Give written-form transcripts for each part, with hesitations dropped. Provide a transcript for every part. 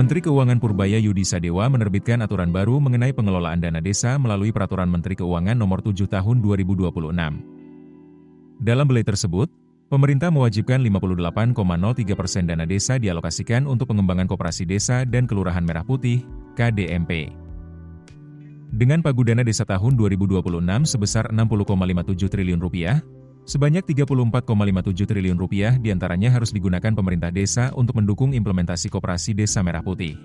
Menteri Keuangan Purbaya Yudi Sadewa menerbitkan aturan baru mengenai pengelolaan dana desa melalui Peraturan Menteri Keuangan Nomor 7 Tahun 2026. Dalam belai tersebut, pemerintah mewajibkan 58,03% dana desa dialokasikan untuk pengembangan koperasi desa dan kelurahan merah putih, KDMP. Dengan pagu dana desa tahun 2026 sebesar Rp60,57 triliun, sebanyak Rp34,57 triliun diantaranya harus digunakan pemerintah desa untuk mendukung implementasi koperasi desa merah putih.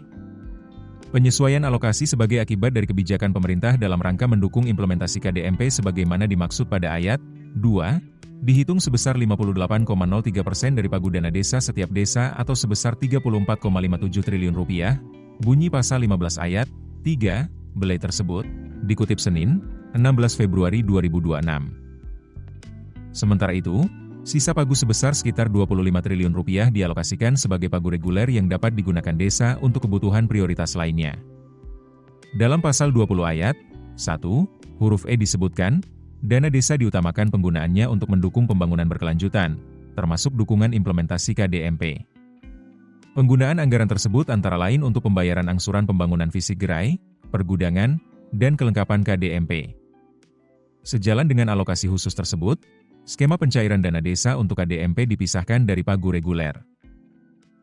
Penyesuaian alokasi sebagai akibat dari kebijakan pemerintah dalam rangka mendukung implementasi KDMP sebagaimana dimaksud pada ayat 2, dihitung sebesar 58,03% dari pagu dana desa setiap desa atau sebesar Rp34,57 triliun, bunyi pasal 15 ayat 3, belai tersebut, dikutip Senin, 16 Februari 2026. Sementara itu, sisa pagu sebesar sekitar Rp25 triliun dialokasikan sebagai pagu reguler yang dapat digunakan desa untuk kebutuhan prioritas lainnya. Dalam pasal 20 ayat 1, huruf E disebutkan, dana desa diutamakan penggunaannya untuk mendukung pembangunan berkelanjutan, termasuk dukungan implementasi KDMP. Penggunaan anggaran tersebut antara lain untuk pembayaran angsuran pembangunan fisik gerai, pergudangan, dan kelengkapan KDMP. Sejalan dengan alokasi khusus tersebut, skema pencairan dana desa untuk KDMP dipisahkan dari pagu reguler.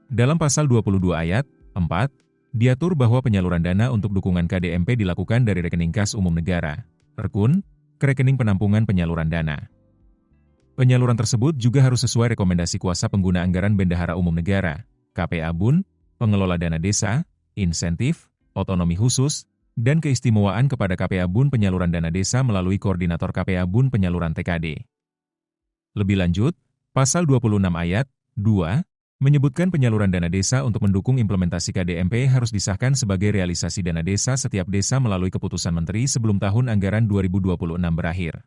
Dalam pasal 22 ayat 4, diatur bahwa penyaluran dana untuk dukungan KDMP dilakukan dari rekening kas umum negara, RKUN, ke rekening penampungan penyaluran dana. Penyaluran tersebut juga harus sesuai rekomendasi kuasa pengguna anggaran Bendahara Umum Negara, KPA BUN, pengelola dana desa, insentif, otonomi khusus, dan keistimewaan kepada KPA BUN penyaluran dana desa melalui koordinator KPA BUN penyaluran TKD. Lebih lanjut, pasal 26 ayat 2 menyebutkan penyaluran dana desa untuk mendukung implementasi KDMP harus disahkan sebagai realisasi dana desa setiap desa melalui keputusan menteri sebelum tahun anggaran 2026 berakhir.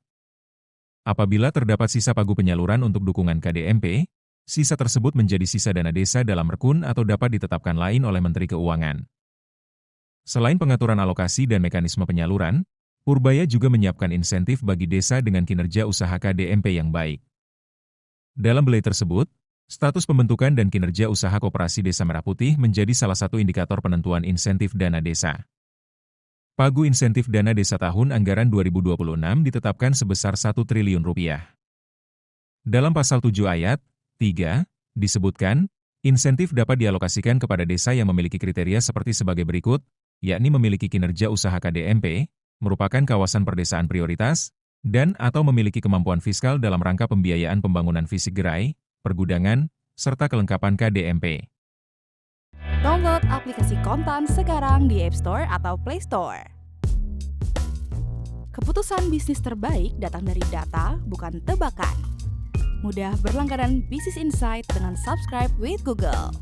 Apabila terdapat sisa pagu penyaluran untuk dukungan KDMP, sisa tersebut menjadi sisa dana desa dalam RKUN atau dapat ditetapkan lain oleh Menteri Keuangan. Selain pengaturan alokasi dan mekanisme penyaluran, Purbaya juga menyiapkan insentif bagi desa dengan kinerja usaha KDMP yang baik. Dalam belai tersebut, status pembentukan dan kinerja usaha koperasi Desa Merah Putih menjadi salah satu indikator penentuan insentif dana desa. Pagu insentif dana desa tahun anggaran 2026 ditetapkan sebesar Rp1 triliun. Dalam pasal 7 ayat 3, disebutkan, insentif dapat dialokasikan kepada desa yang memiliki kriteria seperti sebagai berikut, yakni memiliki kinerja usaha KDMP, merupakan kawasan perdesaan prioritas, dan atau memiliki kemampuan fiskal dalam rangka pembiayaan pembangunan fisik gerai, pergudangan, serta kelengkapan KDMP. Download aplikasi Kontan sekarang di App Store atau Play Store. Keputusan bisnis terbaik datang dari data, bukan tebakan. Mudah berlangganan Business Insight dengan subscribe with Google.